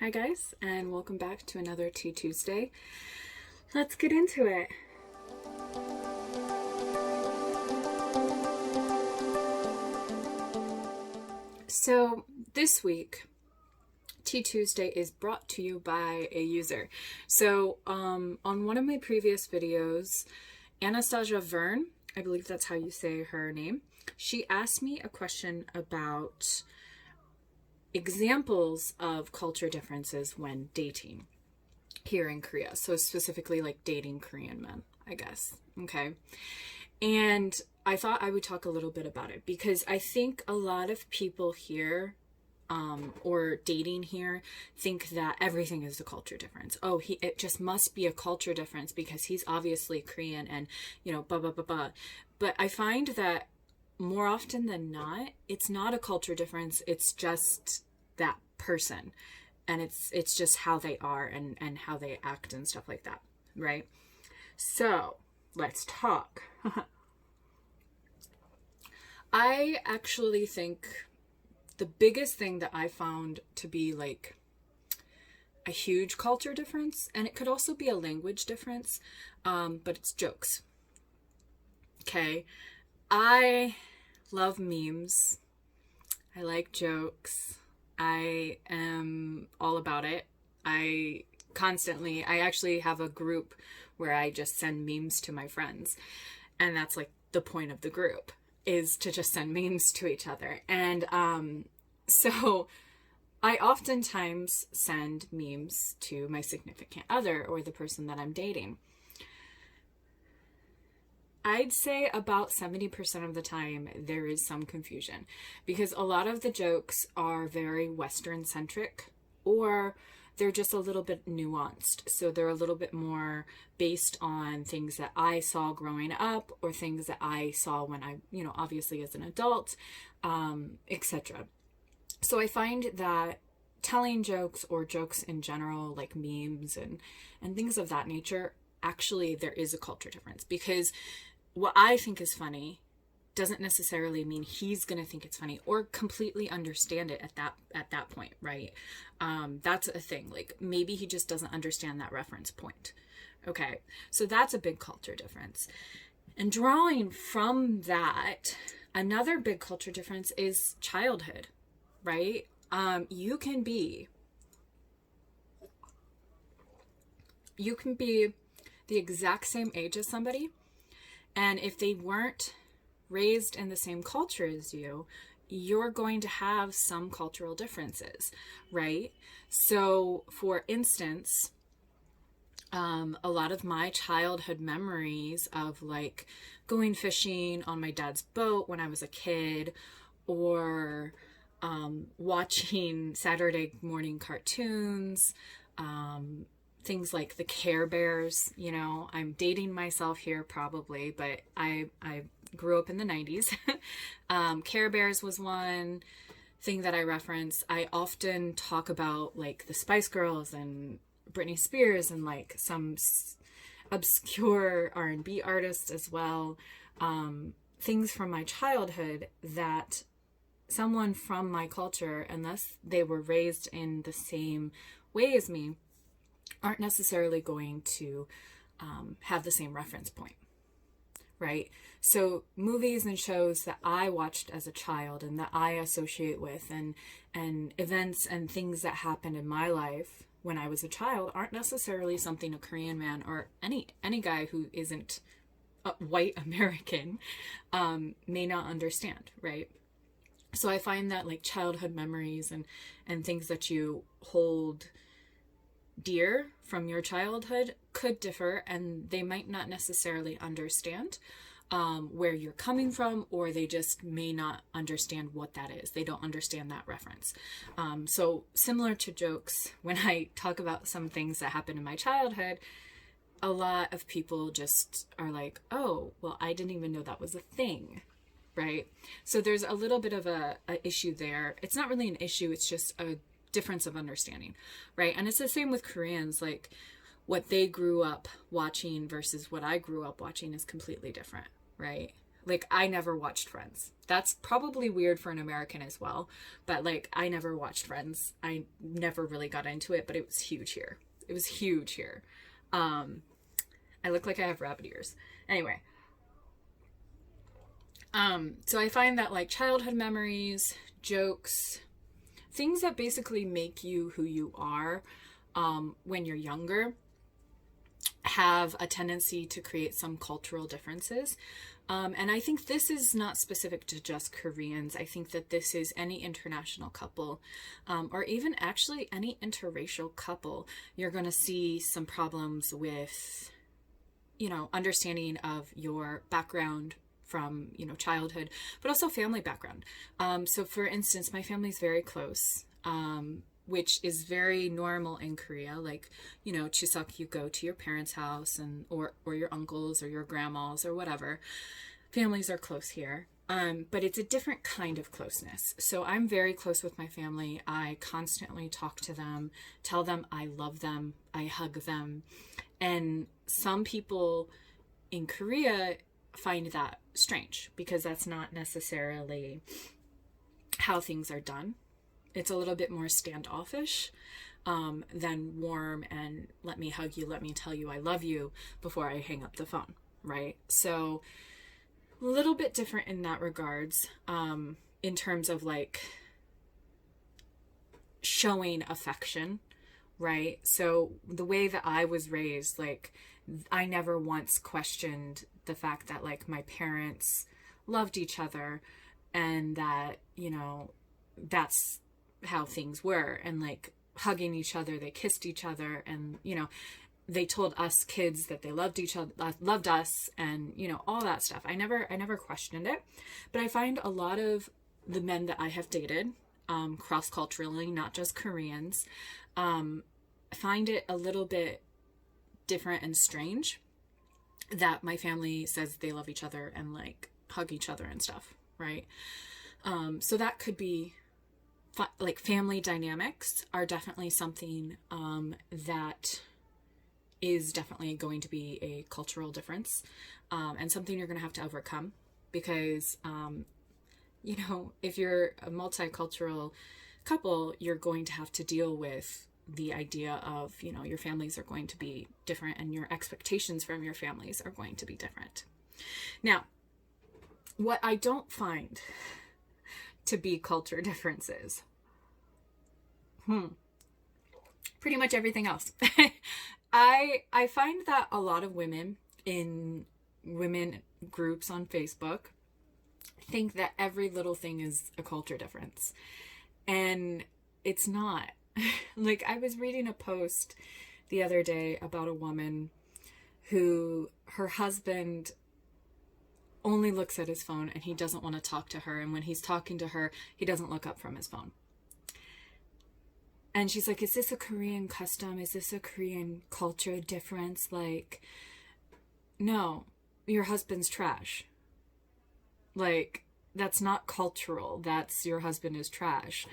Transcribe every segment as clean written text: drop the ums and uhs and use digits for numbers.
Hi guys, and welcome back to another Tea Tuesday. Let's get into it. So this week, Tea Tuesday is brought to you by a user. So on one of my previous videos, Anastasia Verne, I believe that's how you say her name, she asked me a question about examples of culture differences when dating here in Korea. So specifically like dating Korean men, I guess. Okay. And I thought I would talk a little bit about it because I think a lot of people here or dating here think that everything is a culture difference. Oh, it just must be a culture difference because he's obviously Korean and, blah, blah, blah, blah. But I find that more often than not, it's not a culture difference. It's just that person. And it's just how they are and how they act and stuff like that. Right? So let's talk. I actually think the biggest thing that I found to be like a huge culture difference, and it could also be a language difference, but it's jokes. Okay. I love memes. I like jokes. I am all about it. I actually have a group where I just send memes to my friends. And that's like the point of the group, is to just send memes to each other. And so I oftentimes send memes to my significant other or the person that I'm dating. I'd say about 70% of the time there is some confusion because a lot of the jokes are very Western centric or they're just a little bit nuanced. So they're a little bit more based on things that I saw growing up or things that I saw when I, obviously as an adult, etc. So I find that telling jokes or jokes in general, like memes and things of that nature, actually there is a culture difference because what I think is funny doesn't necessarily mean he's going to think it's funny or completely understand it at that point, right? That's a thing. Like maybe he just doesn't understand that reference point. Okay. So that's a big culture difference. And drawing from that, another big culture difference is childhood, right? You can be the exact same age as somebody, and if they weren't raised in the same culture as you, you're going to have some cultural differences, right? So, for instance, a lot of my childhood memories of like going fishing on my dad's boat when I was a kid, or watching Saturday morning cartoons, things like the Care Bears. I'm dating myself here probably, but I grew up in the 90s. Care Bears was one thing that I reference. I often talk about like the Spice Girls and Britney Spears and like some obscure R&B artists as well. Things from my childhood that someone from my culture, unless they were raised in the same way as me, aren't necessarily going to have the same reference point, right? So movies and shows that I watched as a child and that I associate with and events and things that happened in my life when I was a child aren't necessarily something a Korean man or any guy who isn't a white American may not understand, right? So I find that like childhood memories and things that you hold dear from your childhood could differ, and they might not necessarily understand where you're coming from, or they just may not understand what that is. They don't understand that reference. So similar to jokes, when I talk about some things that happened in my childhood, a lot of people just are like, oh, well, I didn't even know that was a thing, right? So there's a little bit of a issue there. It's not really an issue, it's just a difference of understanding, right? And it's the same with Koreans. Like what they grew up watching versus what I grew up watching is completely different, right? Like, I never watched Friends. That's probably weird for an American as well. But, like, I never watched Friends. I never really got into it, but it was huge here. It was huge here. I look like I have rabbit ears. Anyway. So I find that, like, childhood memories, jokes, things that basically make you who you are when you're younger have a tendency to create some cultural differences. And I think this is not specific to just Koreans. I think that this is any international couple, or even actually any interracial couple. You're going to see some problems with, you know, understanding of your background from, you know, childhood, but also family background. So for instance, my family's very close. Which is very normal in Korea. Like, you know, Chuseok, you go to your parents' house and or your uncles or your grandmas or whatever. Families are close here. But it's a different kind of closeness. So I'm very close with my family. I constantly talk to them, tell them I love them, I hug them. And some people in Korea find that strange because that's not necessarily how things are done. It's a little bit more standoffish than warm and let me hug you, let me tell you I love you before I hang up the phone, right? So a little bit different in that regards, in terms of like showing affection, right? So the way that I was raised, like, I never once questioned the fact that, like, my parents loved each other and that, you know, that's how things were, and like hugging each other, they kissed each other, and, you know, they told us kids that they loved each other, loved us, and, you know, all that stuff. I never questioned it. But I find a lot of the men that I have dated, cross-culturally, not just Koreans, find it a little bit different and strange that my family says they love each other and like hug each other and stuff, right? So that could be like family dynamics are definitely something that is definitely going to be a cultural difference, and something you're going to have to overcome because, you know, if you're a multicultural couple, you're going to have to deal with the idea of, you know, your families are going to be different and your expectations from your families are going to be different. Now, what I don't find to be culture differences, pretty much everything else. I find that a lot of women in women groups on Facebook think that every little thing is a culture difference, and it's not. Like, I was reading a post the other day about a woman who her husband only looks at his phone and he doesn't want to talk to her, and when he's talking to her, he doesn't look up from his phone. And she's like, is this a Korean custom? Is this a Korean culture difference? Like, no, your husband's trash. Like, that's not cultural. That's your husband is trash.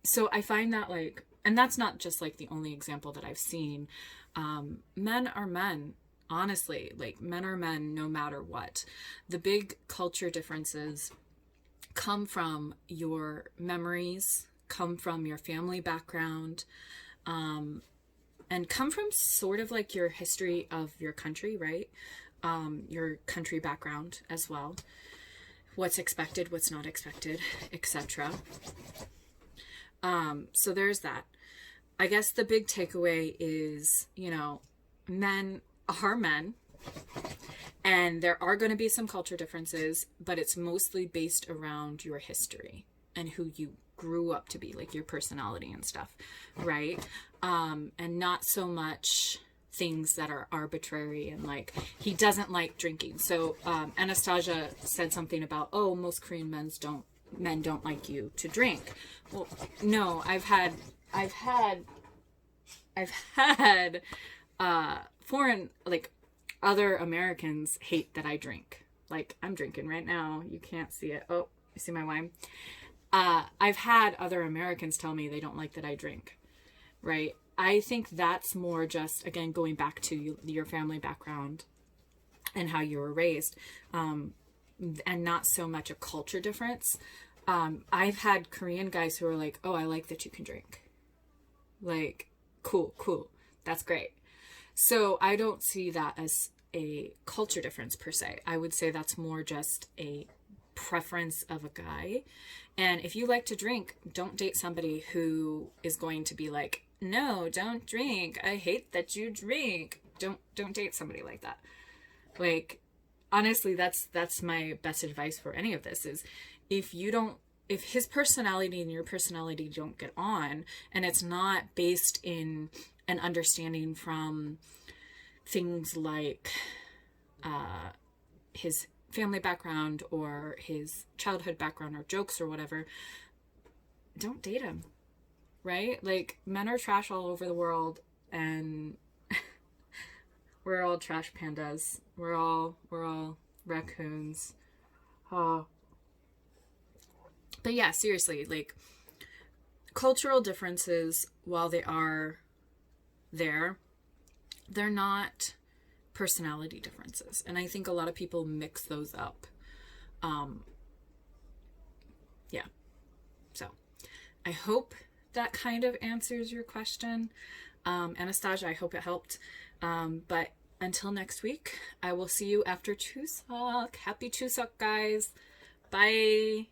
So I find that, like, and that's not just like the only example that I've seen. Men are men, honestly. Like, men are men no matter what. The big culture differences come from your memories, come from your family background, and come from sort of like your history of your country, right? Your country background as well. What's expected, what's not expected, etc. So there's that. I guess the big takeaway is, you know, men are men, and there are going to be some culture differences, but it's mostly based around your history and who you grew up to be, like your personality and stuff, right? And not so much things that are arbitrary and like, he doesn't like drinking. So Anastasia said something about, oh, most Korean men don't like you to drink. Well, no, I've had foreign, like, other Americans hate that I drink. Like, I'm drinking right now. You can't see it. Oh, you see my wine? I've had other Americans tell me they don't like that I drink, right? I think that's more just, again, going back to your family background. and how you were raised, and not so much a culture difference. I've had Korean guys who are like, oh, I like that you can drink. Like, cool. That's great. So I don't see that as a culture difference per se. I would say that's more just a preference of a guy. And if you like to drink, don't date somebody who is going to be like, no, don't drink. I hate that you drink. Don't date somebody like that. Like, honestly, that's my best advice for any of this is if his personality and your personality don't get on, and it's not based in an understanding from things like his family background or his childhood background or jokes or whatever, don't date him, right? Like, men are trash all over the world, and we're all trash pandas. We're all raccoons. Oh. But yeah, seriously, like, cultural differences, while they are there, they're not personality differences. And I think a lot of people mix those up. Yeah. So I hope that kind of answers your question. Anastasia, I hope it helped. But until next week, I will see you after Chuseok. Happy Chuseok, guys. Bye.